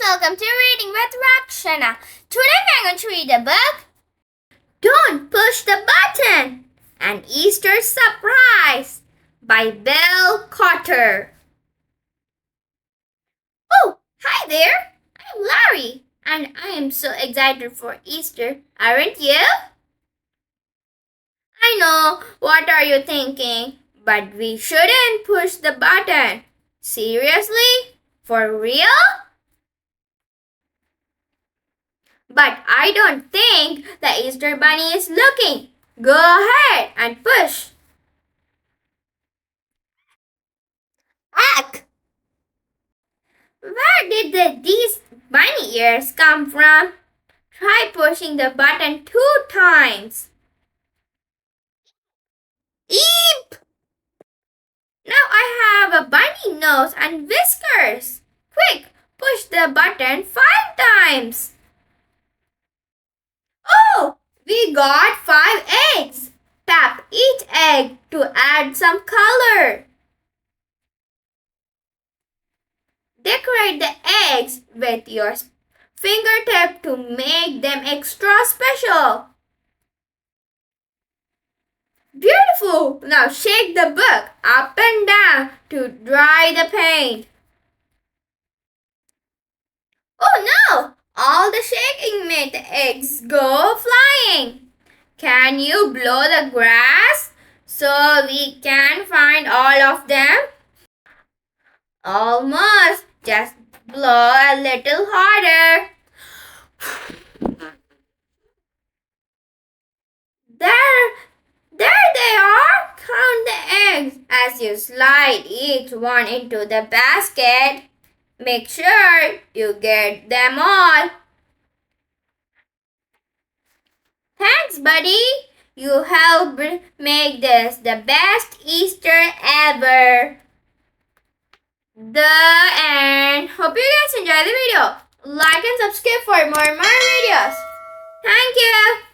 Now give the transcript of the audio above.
welcome to Reading with Rakshana. Today we are going to read the book Don't Push the Button, An Easter Surprise by Cotter. Oh, hi there. I'm Larry and I am so excited for Easter, aren't you? I know, what are you thinking? But we shouldn't push the button. Seriously? For real? But I don't think the Easter Bunny is looking. Go ahead and push. Heck! Where did these bunny ears come from? Try pushing the button 2 times. Eep! Now I have a bunny nose and whiskers. Quick, push the button 5 times. Oh, we got 5 eggs. Tap each egg to add some color. Decorate the eggs with your fingertip to make them extra special. Beautiful! Now shake the book up and down to dry the paint. Oh no! All the shaking made the eggs go flying. Can you blow the grass so we can find all of them? Almost. Just blow a little harder. There they are. Count the eggs as you slide each one into the basket. Make sure you get them all. Thanks, buddy. You helped make this the best Easter ever. The end. Hope you guys enjoyed the video. Like and subscribe for more videos. Thank you.